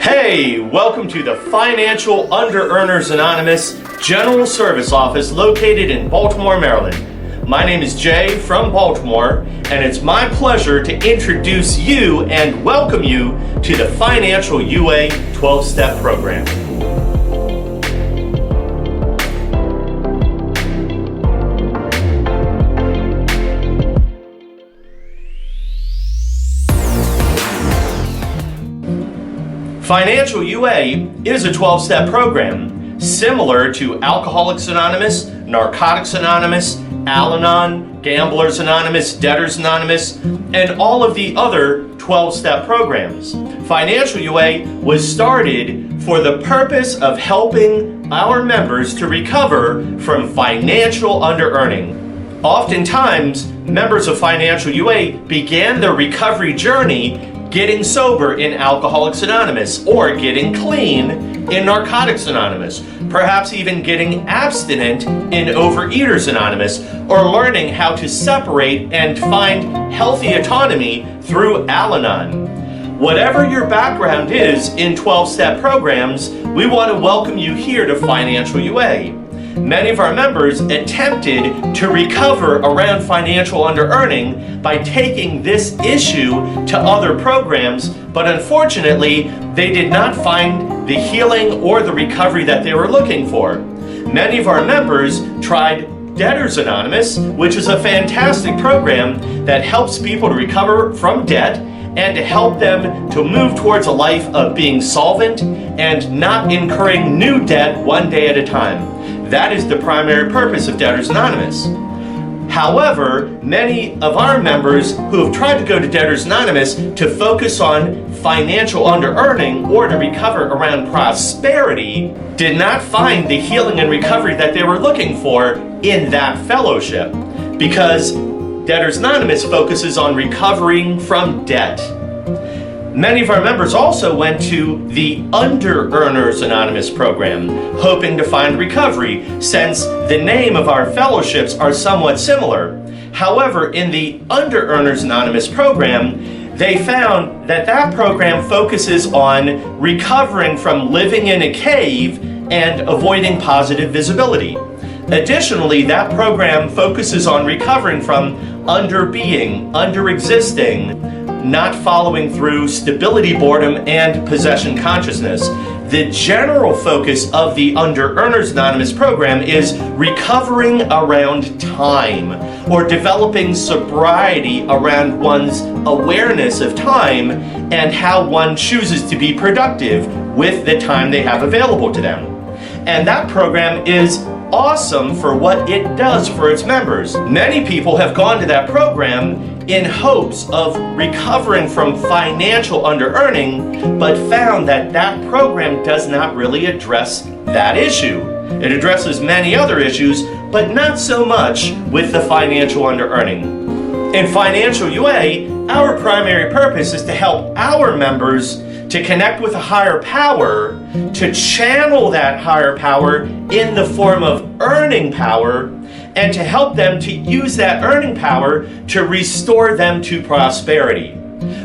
Hey, welcome to the Financial Under-Earners Anonymous General Service Office located in Baltimore, Maryland. My name is Jay from Baltimore, and it's my pleasure to introduce you and welcome you to the Financial UA 12-Step Program. Financial UA is a 12-step program similar to Alcoholics Anonymous, Narcotics Anonymous, Al-Anon, Gamblers Anonymous, Debtors Anonymous, and all of the other 12-step programs. Financial UA was started for the purpose of helping our members to recover from financial under-earning. Oftentimes, members of Financial UA began their recovery journey getting sober in Alcoholics Anonymous, or getting clean in Narcotics Anonymous, perhaps even getting abstinent in Overeaters Anonymous, or learning how to separate and find healthy autonomy through Al-Anon. Whatever your background is in 12-step programs, we want to welcome you here to Financial UA. Many of our members attempted to recover around financial under-earning by taking this issue to other programs, but unfortunately, they did not find the healing or the recovery that they were looking for. Many of our members tried Debtors Anonymous, which is a fantastic program that helps people to recover from debt and to help them to move towards a life of being solvent and not incurring new debt one day at a time. That is the primary purpose of Debtors Anonymous. However, many of our members who have tried to go to Debtors Anonymous to focus on financial under-earning or to recover around prosperity did not find the healing and recovery that they were looking for in that fellowship, because Debtors Anonymous focuses on recovering from debt. Many of our members also went to the Under-Earners Anonymous program, hoping to find recovery, since the name of our fellowships are somewhat similar. However, in the Under-Earners Anonymous program, they found that that program focuses on recovering from living in a cave and avoiding positive visibility. Additionally, that program focuses on recovering from under-being, under-existing, not following through, stability boredom, and possession consciousness. The general focus of the Under-Earners Anonymous program is recovering around time, or developing sobriety around one's awareness of time and how one chooses to be productive with the time they have available to them. And that program is awesome for what it does for its members. Many people have gone to that program in hopes of recovering from financial under-earning, but found that that program does not really address that issue. It addresses many other issues, but not so much with the financial under-earning. In Financial UA, our primary purpose is to help our members to connect with a higher power, to channel that higher power in the form of earning power, and to help them to use that earning power to restore them to prosperity.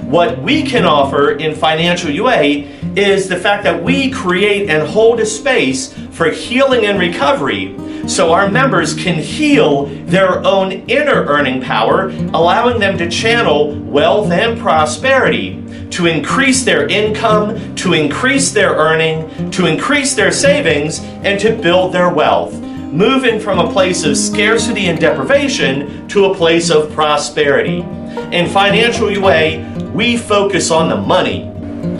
What we can offer in Financial UA is the fact that we create and hold a space for healing and recovery, so our members can heal their own inner earning power, allowing them to channel wealth and prosperity, to increase their income, to increase their earning, to increase their savings, and to build their wealth, moving from a place of scarcity and deprivation to a place of prosperity. In Financial UA, we focus on the money.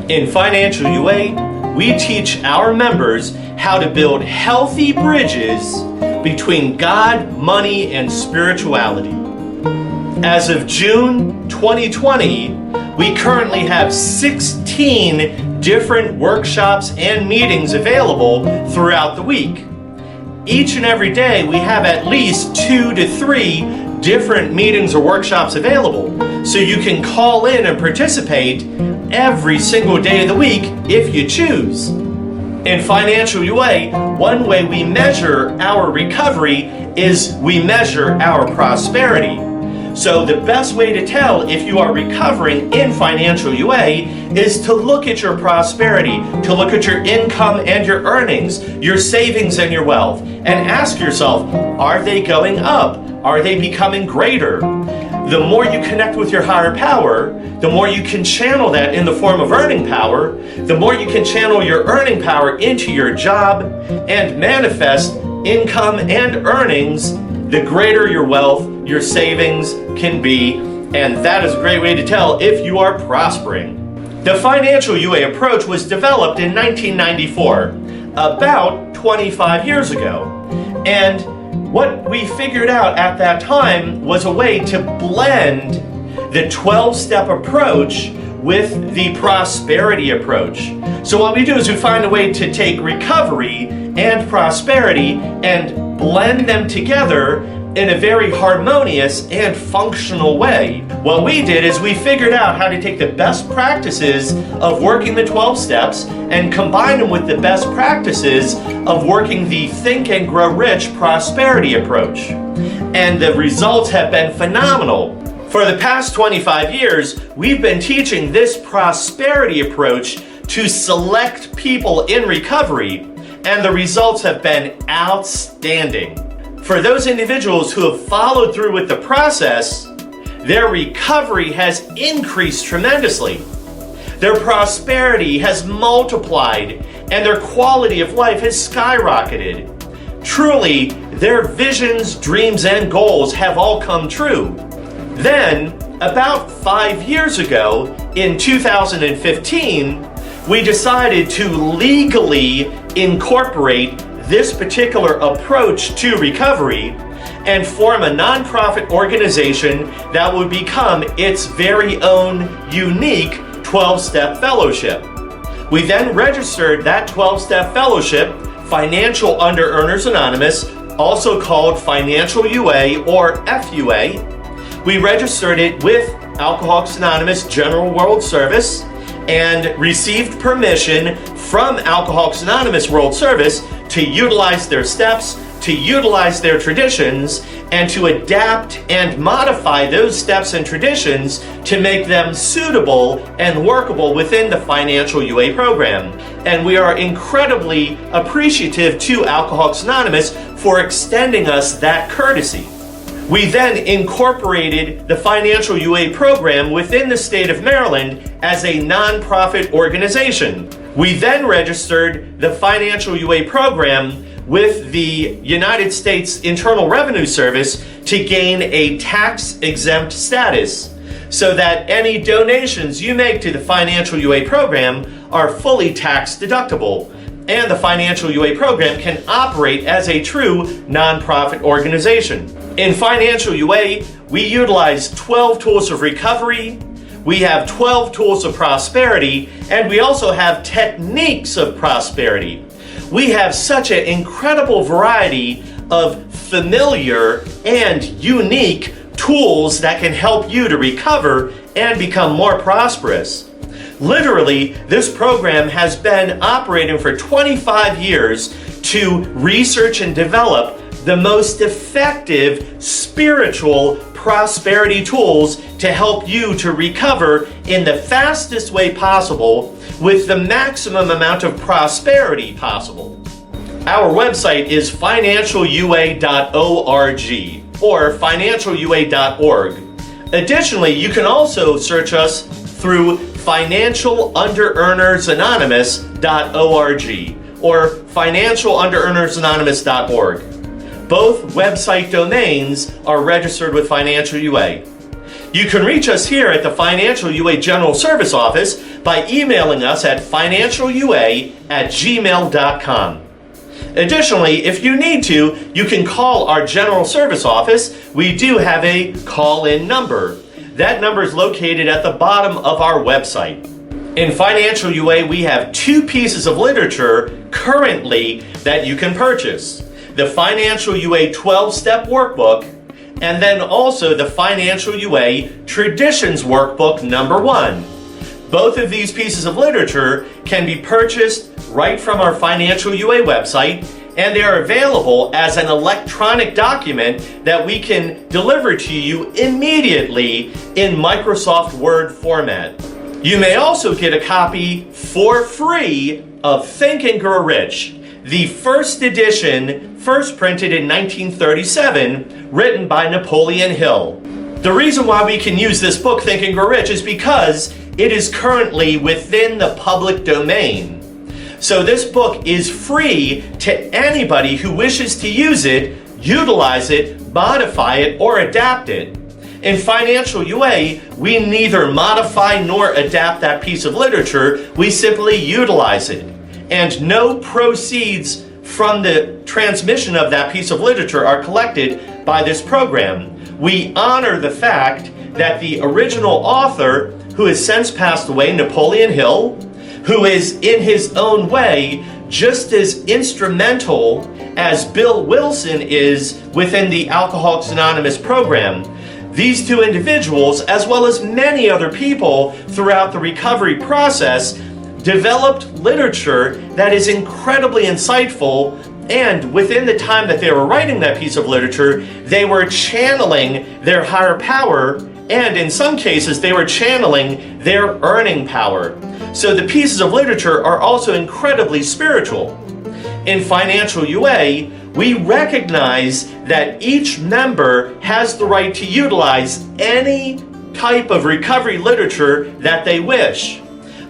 In Financial UA, we teach our members how to build healthy bridges between God, money, and spirituality. As of June 2020, we currently have 16 different workshops and meetings available throughout the week. Each and every day, we have at least 2 to 3 different meetings or workshops available, so you can call in and participate every single day of the week if you choose. In Financial UA, one way we measure our recovery is we measure our prosperity. So the best way to tell if you are recovering in financial UA is to look at your prosperity, to look at your income and your earnings, your savings and your wealth, and ask yourself, are they going up? Are they becoming greater? The more you connect with your higher power, the more you can channel that in the form of earning power, the more you can channel your earning power into your job and manifest income and earnings, the greater your wealth, your savings can be, and that is a great way to tell if you are prospering. The financial UA approach was developed in 1994, about 25 years ago, and what we figured out at that time was a way to blend the 12-step approach with the prosperity approach. So what we do is we find a way to take recovery and prosperity and blend them together in a very harmonious and functional way. What we did is we figured out how to take the best practices of working the 12 steps and combine them with the best practices of working the Think and Grow Rich prosperity approach. And the results have been phenomenal. For the past 25 years, we've been teaching this prosperity approach to select people in recovery, and the results have been outstanding. For those individuals who have followed through with the process, their recovery has increased tremendously. Their prosperity has multiplied, and their quality of life has skyrocketed. Truly, their visions, dreams, and goals have all come true. Then, about 5 years ago, in 2015, we decided to legally incorporate this particular approach to recovery and form a nonprofit organization that would become its very own unique 12-step fellowship. We then registered that 12-step fellowship, Financial Underearners Anonymous, also called Financial UA or FUA. We registered it with Alcoholics Anonymous General World Service and received permission from Alcoholics Anonymous World Service to utilize their steps, to utilize their traditions, and to adapt and modify those steps and traditions to make them suitable and workable within the Financial UA program. And we are incredibly appreciative to Alcoholics Anonymous for extending us that courtesy. We then incorporated the Financial UA program within the state of Maryland as a nonprofit organization. We then registered the Financial UA program with the United States Internal Revenue Service to gain a tax-exempt status so that any donations you make to the Financial UA program are fully tax deductible. And the Financial UA program can operate as a true nonprofit organization. In Financial UA, we utilize 12 tools of recovery, we have 12 tools of prosperity, and we also have techniques of prosperity. We have such an incredible variety of familiar and unique tools that can help you to recover and become more prosperous. Literally, this program has been operating for 25 years to research and develop the most effective spiritual prosperity tools to help you to recover in the fastest way possible with the maximum amount of prosperity possible. Our website is financialua.org or financialua.org. Additionally, you can also search us through financialunderearnersanonymous.org or financialunderearnersanonymous.org. Both website domains are registered with Financial UA. You can reach us here at the Financial UA General Service Office by emailing us at financialua@gmail.com. Additionally, if you need to, you can call our General Service Office. We do have a call-in number. That number is located at the bottom of our website. In Financial UA, we have 2 pieces of literature currently that you can purchase. The Financial UA 12-Step Workbook, and then also the Financial UA Traditions Workbook number 1. Both of these pieces of literature can be purchased right from our Financial UA website, and they are available as an electronic document that we can deliver to you immediately in Microsoft Word format. You may also get a copy for free of Think and Grow Rich, the first edition, first printed in 1937, written by Napoleon Hill. The reason why we can use this book, Think and Grow Rich, is because it is currently within the public domain. So this book is free to anybody who wishes to use it, utilize it, modify it, or adapt it. In Financial UA, we neither modify nor adapt that piece of literature, we simply utilize it. And no proceeds from the transmission of that piece of literature are collected by this program. We honor the fact that the original author, who has since passed away, Napoleon Hill, who is in his own way just as instrumental as Bill Wilson is within the Alcoholics Anonymous program. These two individuals, as well as many other people throughout the recovery process, developed literature that is incredibly insightful, and within the time that they were writing that piece of literature, they were channeling their higher power, and in some cases they were channeling their earning power. So the pieces of literature are also incredibly spiritual. In Financial UA, we recognize that each member has the right to utilize any type of recovery literature that they wish.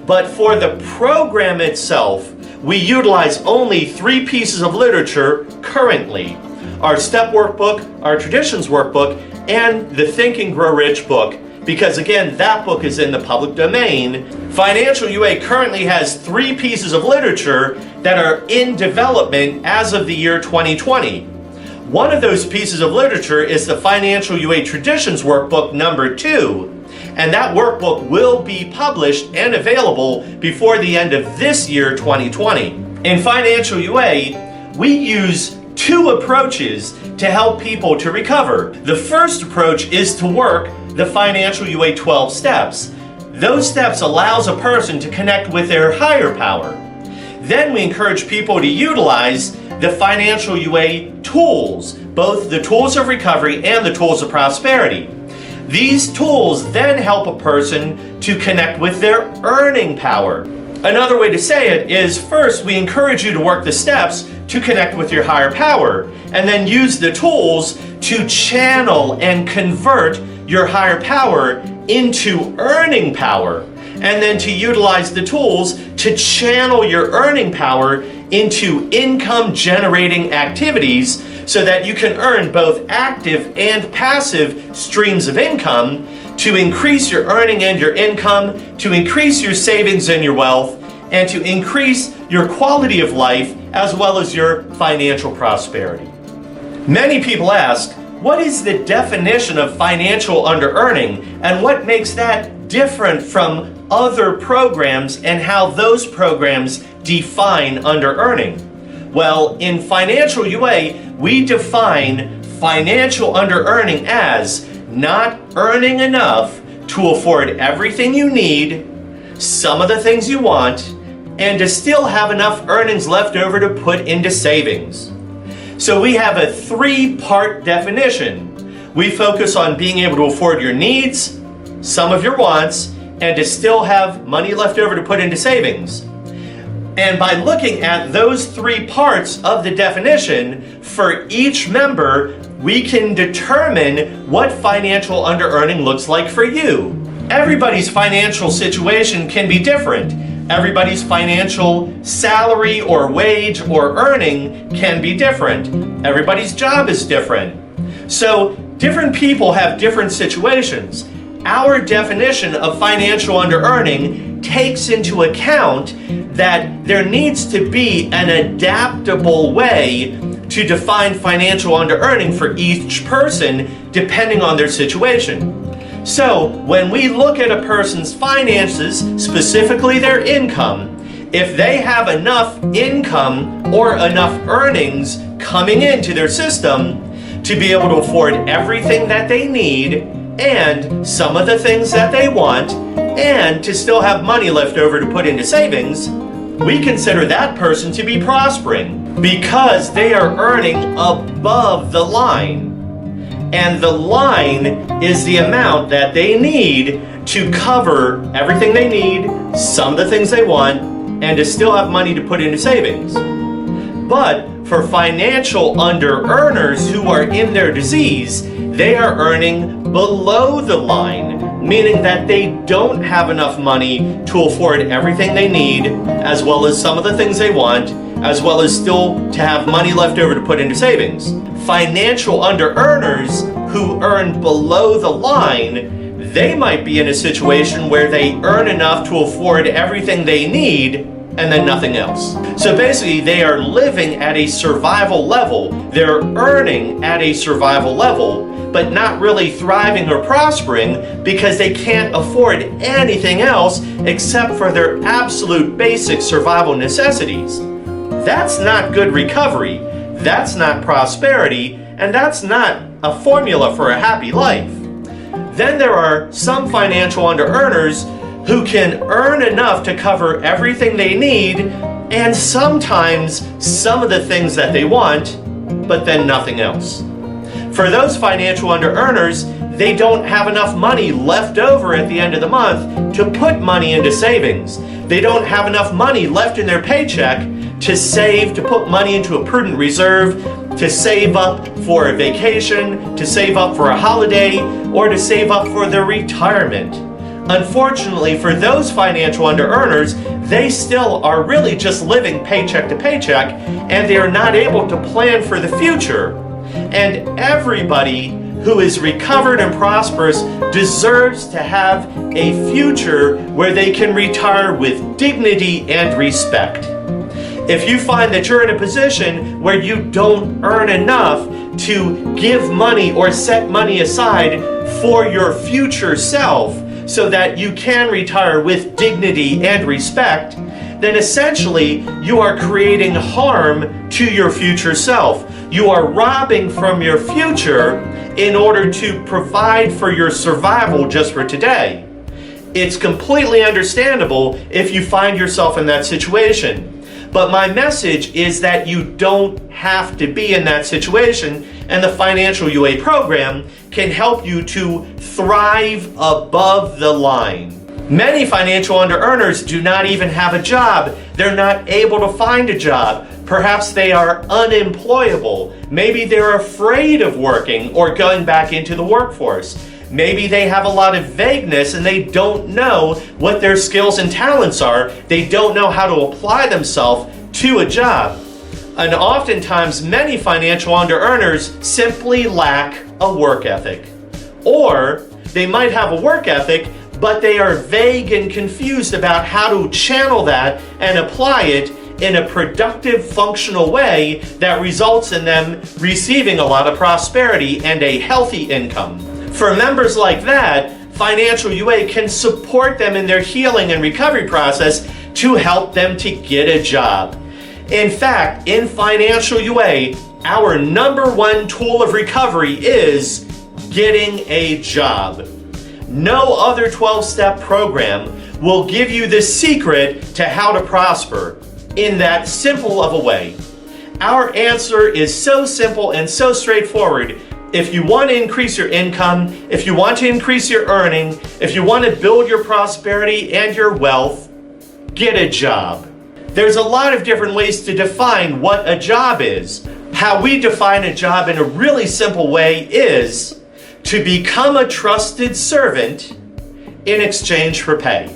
But for the program itself, we utilize only 3 pieces of literature currently: our STEP workbook, our Traditions workbook, and the Think and Grow Rich book, because again, that book is in the public domain. Financial UA currently has 3 pieces of literature that are in development as of the year 2020. One of those pieces of literature is the Financial UA Traditions workbook number 2. And that workbook will be published and available before the end of this year, 2020. In Financial UA, we use 2 approaches to help people to recover. The first approach is to work the Financial UA 12 steps. Those steps allows a person to connect with their higher power. Then we encourage people to utilize the Financial UA tools, both the tools of recovery and the tools of prosperity. These tools then help a person to connect with their earning power. Another way to say it is, first, we encourage you to work the steps to connect with your higher power, and then use the tools to channel and convert your higher power into earning power, and then to utilize the tools to channel your earning power into income generating activities so that you can earn both active and passive streams of income to increase your earning and your income, to increase your savings and your wealth, and to increase your quality of life as well as your financial prosperity. Many people ask, what is the definition of financial underearning, and what makes that different from other programs, and how those programs define underearning? Well, in Financial UA, we define financial underearning as not earning enough to afford everything you need, some of the things you want, and to still have enough earnings left over to put into savings. So we have a 3-part definition. We focus on being able to afford your needs, some of your wants, and to still have money left over to put into savings. And by looking at those 3 parts of the definition, for each member, we can determine what financial underearning looks like for you. Everybody's financial situation can be different. Everybody's financial salary or wage or earning can be different. Everybody's job is different. So different people have different situations. Our definition of financial underearning takes into account that there needs to be an adaptable way to define financial underearning for each person depending on their situation. So when we look at a person's finances, specifically their income, if they have enough income or enough earnings coming into their system to be able to afford everything that they need and some of the things that they want, and to still have money left over to put into savings, we consider that person to be prospering. because they are earning above the line. And the line is the amount that they need to cover everything they need, some of the things they want, and to still have money to put into savings. But for financial under-earners who are in their disease, they are earning below the line, meaning that they don't have enough money to afford everything they need, as well as some of the things they want, as well as still to have money left over to put into savings. Financial under-earners who earn below the line, they might be in a situation where they earn enough to afford everything they need and then nothing else. So basically, they are living at a survival level. They're earning at a survival level, but not really thriving or prospering because they can't afford anything else except for their absolute basic survival necessities. That's not good recovery. That's not prosperity, and that's not a formula for a happy life. Then there are some financial under-earners who can earn enough to cover everything they need and sometimes some of the things that they want, but then nothing else. For those financial under-earners, they don't have enough money left over at the end of the month to put money into savings. They don't have enough money left in their paycheck to save, to put money into a prudent reserve, to save up for a vacation, to save up for a holiday, or to save up for their retirement. Unfortunately, for those financial under-earners, they still are really just living paycheck to paycheck, and they are not able to plan for the future. And everybody who is recovered and prosperous deserves to have a future where they can retire with dignity and respect. If you find that you're in a position where you don't earn enough to give money or set money aside for your future self so that you can retire with dignity and respect, then essentially you are creating harm to your future self. You are robbing from your future in order to provide for your survival just for today. It's completely understandable if you find yourself in that situation. But my message is that you don't have to be in that situation, and the Financial UA program can help you to thrive above the line. Many financial under-earners do not even have a job. They're not able to find a job. Perhaps they are unemployable. Maybe they're afraid of working or going back into the workforce. Maybe they have a lot of vagueness and they don't know what their skills and talents are. They don't know how to apply themselves to a job. And oftentimes, many financial under-earners simply lack a work ethic. Or they might have a work ethic, but they are vague and confused about how to channel that and apply it in a productive, functional way that results in them receiving a lot of prosperity and a healthy income. For members like that, Financial UA can support them in their healing and recovery process to help them to get a job. In fact, in Financial UA, our number one tool of recovery is getting a job. No other 12-step program will give you the secret to how to prosper in that simple of a way. Our answer is so simple and so straightforward. If you want to increase your income, if you want to increase your earning, if you want to build your prosperity and your wealth, get a job. There's a lot of different ways to define what a job is. How we define a job in a really simple way is to become a trusted servant in exchange for pay.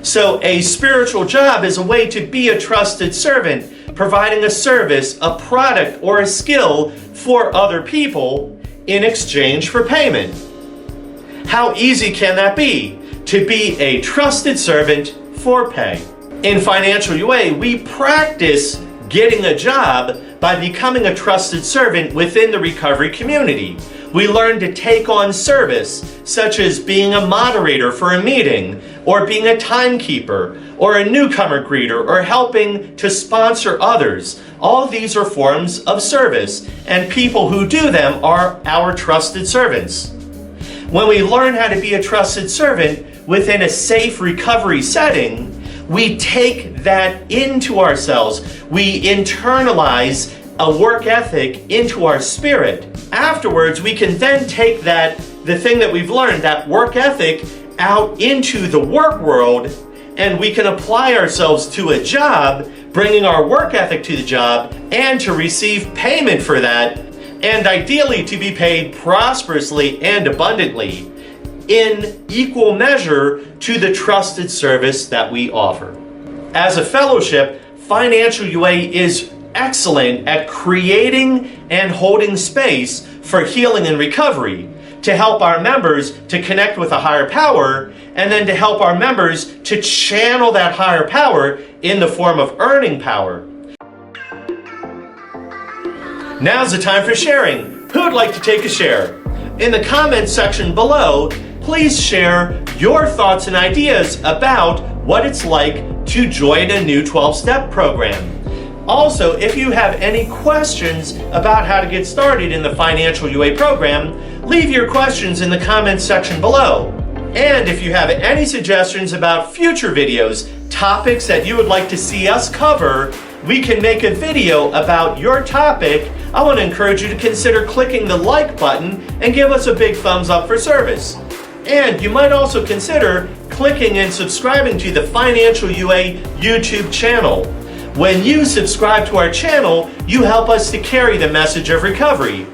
So a spiritual job is a way to be a trusted servant, providing a service, a product, or a skill for other people in exchange for payment. How easy can that be? To be a trusted servant for pay. In Financial UA, we practice getting a job by becoming a trusted servant within the recovery community. We learn to take on service, such as being a moderator for a meeting, or being a timekeeper, or a newcomer greeter, or helping to sponsor others. All these are forms of service, and people who do them are our trusted servants. When we learn how to be a trusted servant within a safe recovery setting, we take that into ourselves. We internalize a work ethic into our spirit. Afterwards, we can then take the thing that we've learned, that work ethic, out into the work world, and we can apply ourselves to a job, bringing our work ethic to the job, and to receive payment for that, and ideally to be paid prosperously and abundantly in equal measure to the trusted service that we offer. As a fellowship, Financial UA is excellent at creating and holding space for healing and recovery, to help our members to connect with a higher power, and then to help our members to channel that higher power in the form of earning power. Now's the time for sharing. Who would like to take a share? In the comments section below, please share your thoughts and ideas about what it's like to join a new 12-step program. Also, if you have any questions about how to get started in the Financial UA program, leave your questions in the comments section below. And if you have any suggestions about future videos, topics that you would like to see us cover, we can make a video about your topic. I want to encourage you to consider clicking the like button and give us a big thumbs up for service. And you might also consider clicking and subscribing to the Financial UA YouTube channel. When you subscribe to our channel, you help us to carry the message of recovery.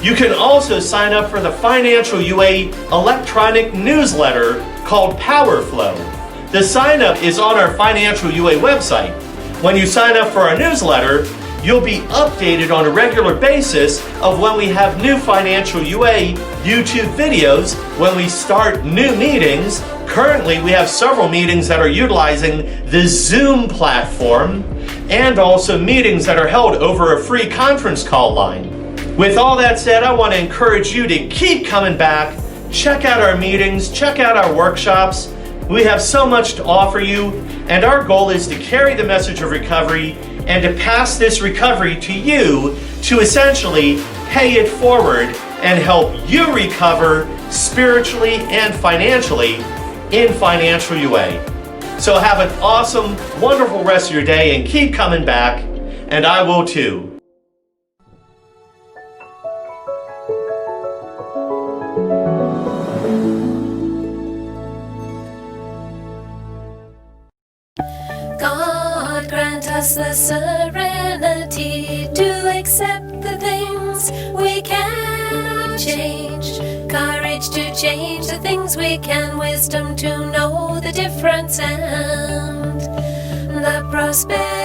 You can also sign up for the Financial UA electronic newsletter called Power Flow. The sign up is on our Financial UA website. When you sign up for our newsletter, you'll be updated on a regular basis of when we have new Financial UA YouTube videos, when we start new meetings. Currently, we have several meetings that are utilizing the Zoom platform, and also meetings that are held over a free conference call line. With all that said, I want to encourage you to keep coming back, check out our meetings, check out our workshops. We have so much to offer you, and our goal is to carry the message of recovery and to pass this recovery to you to essentially pay it forward and help you recover spiritually and financially in Financial UA. So have an awesome, wonderful rest of your day and keep coming back, and I will too. God grant us the serenity to accept the things we cannot change, courage to change the things we can, wisdom to know the difference, and the prosperity